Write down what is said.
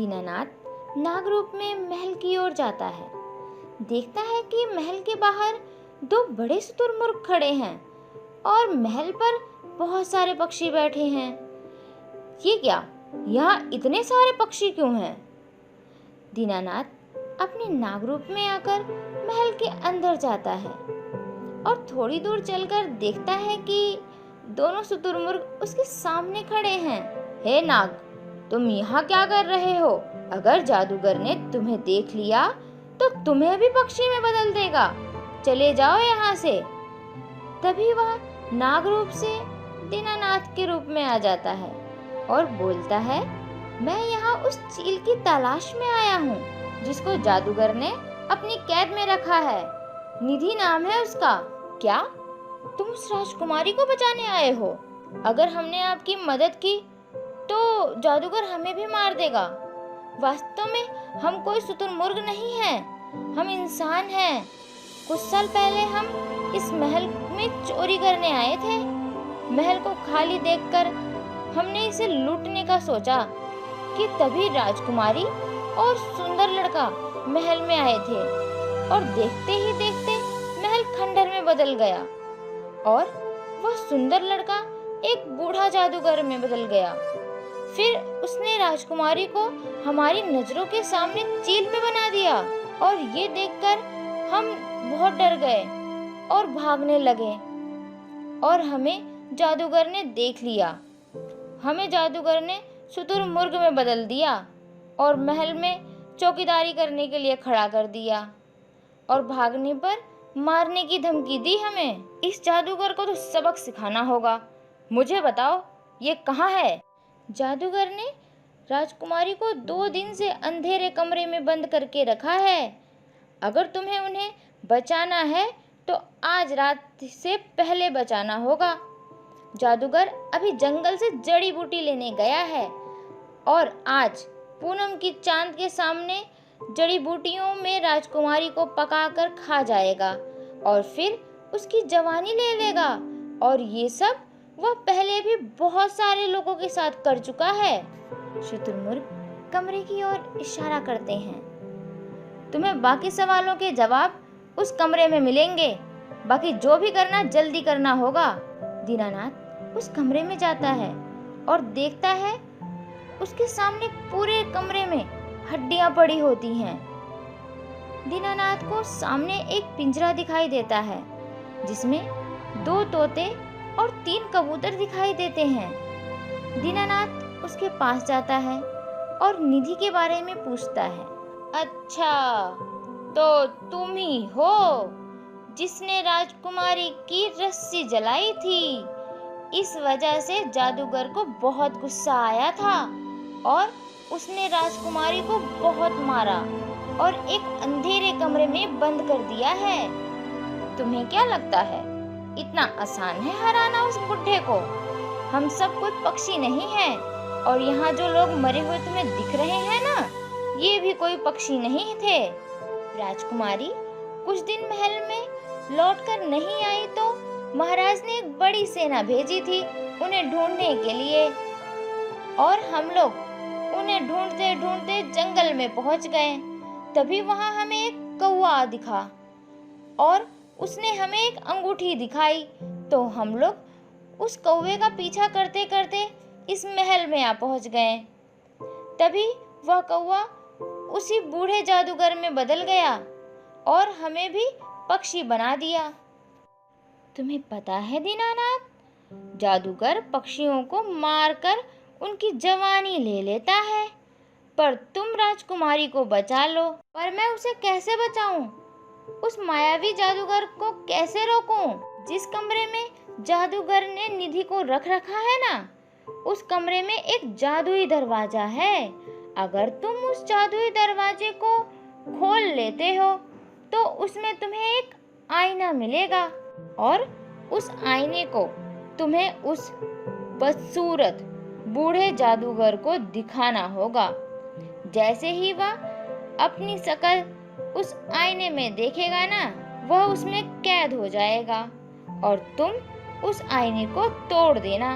दीनानाथ नागरूप में महल की ओर जाता है। देखता है कि महल के बाहर दो बड़े शुतुरमुर्ग खड़े हैं और महल पर बहुत सारे पक्षी बैठे हैं। ये क्या, यहाँ इतने सारे पक्षी क्यों हैं? दीनानाथ अपने नागरूप में आकर महल के अंदर जाता है और थोड़ी दूर चलकर देखता है कि दोनों शुतुरमुर्ग उसके सामने खड़े हैं। हे नाग, तुम यहाँ क्या कर रहे हो? अगर जादूगर ने तुम्हें देख लिया तो तुम्हें भी पक्षी में बदल देगा। चले जाओ यहाँ से। तभी वह नाग रूप से दीनानाथ के रूप में आ जाता है और बोलता है, मैं यहाँ उस चील की तलाश में आया हूँ जिसको जादूगर ने अपनी कैद में रखा है। निधि नाम है उसका। क्या तुम उस राजकुमारी को बचाने आए हो? अगर हमने आपकी मदद की तो जादूगर हमें भी मार देगा। वास्तव में हम कोई शुतुरमुर्ग नहीं हैं, हम इंसान हैं। कुछ साल पहले हम इस महल में चोरी करने आए थे। महल को खाली देखकर हमने इसे लूटने का सोचा कि तभी राजकुमारी और सुंदर लड़का महल में आए थे और देखते ही देखते महल खंडहर में बदल गया और वह सुंदर लड़का एक बूढ़ा जादूगर में बदल गया। फिर उसने राजकुमारी को हमारी नजरों के सामने चील में बना दिया और ये देखकर हम बहुत डर गए और भागने लगे और हमें जादूगर ने देख लिया। हमें जादूगर ने शुतुरमुर्ग में बदल दिया और महल में चौकीदारी करने के लिए खड़ा कर दिया और भागने पर मारने की धमकी दी हमें। इस जादूगर को तो सबक सिखाना होगा। मुझे बताओ, ये कहाँ है? जादूगर ने राजकुमारी को 2 दिन से अंधेरे कमरे में बंद करके रखा है। अगर तुम्हें उन्हें बचाना है तो आज रात से पहले बचाना होगा। जादूगर अभी जंगल से जड़ी बूटी लेने गया है और आज पूनम की चांद के सामने जड़ी बूटियों में राजकुमारी को पकाकर खा जाएगा और फिर उसकी जवानी ले लेगा। और ये सब वह पहले भी बहुत सारे लोगों के साथ कर चुका है। शुतुरमुर्ग कमरे की ओर इशारा करते हैं। तुम्हें बाकी सवालों के जवाब उस कमरे में मिलेंगे। बाकी जो भी करना जल्दी करना होगा। दीनानाथ उस कमरे में जाता है और देखता है उसके सामने पूरे कमरे में हड्डियां पड़ी होती हैं। दीनानाथ को सामने एक पिंजरा दिखाई देता है जिसमें 2 तोते और 3 कबूतर दिखाई देते हैं। दीनानाथ उसके पास जाता है और निधि के बारे में पूछता है। अच्छा, तो तुम ही हो जिसने राजकुमारी की रस्सी जलाई थी। इस वजह से जादूगर को बहुत गुस्सा आया था और उसने राजकुमारी को बहुत मारा और एक अंधेरे कमरे में बंद कर दिया है। तुम्हें क्या लगता है इतना आसान है हराना उस बुड्ढे को? हम सब कोई पक्षी नहीं हैं और यहाँ जो लोग मरे हुए तुम्हें दिख रहे हैं ना, ये भी कोई पक्षी नहीं थे। राजकुमारी कुछ दिन महल में लौटकर नहीं आई तो महाराज ने एक बड़ी सेना भेजी थी उन्हें ढूंढने के लिए और हम लोग उन्हें ढूंढते ढूंढते जंगल में पहुंच गए। तभी वहां हमें एक कौवा दिखा और उसने हमें एक अंगूठी दिखाई तो हम लोग उस कौवे का पीछा करते करते इस महल में आ पहुंच गए। तभी वह कौवा उसी बूढ़े जादूगर में बदल गया और हमें भी पक्षी बना दिया। तुम्हें पता है दीनानाथ, जादूगर पक्षियों को मारकर उनकी जवानी ले लेता है, पर तुम राजकुमारी को बचा लो। पर मैं उसे कैसे बचाऊं? उस मायावी जादूगर को कैसे रोकूं? जिस कमरे में जादूगर ने निधि को रख रखा है ना, उस कमरे में एक जादुई दरवाजा है। अगर तुम उस जादुई दरवाजे को खोल लेते हो तो उसमें तुम्हें एक आईना मिलेगा और उस आईने को तुम्हें उस बदसूरत बूढ़े जादूगर को दिखाना होगा। जैसे ही वह अपनी शक्ल उस आईने में देखेगा ना, वह उसमें कैद हो जाएगा और तुम उस आईने को तोड़ देना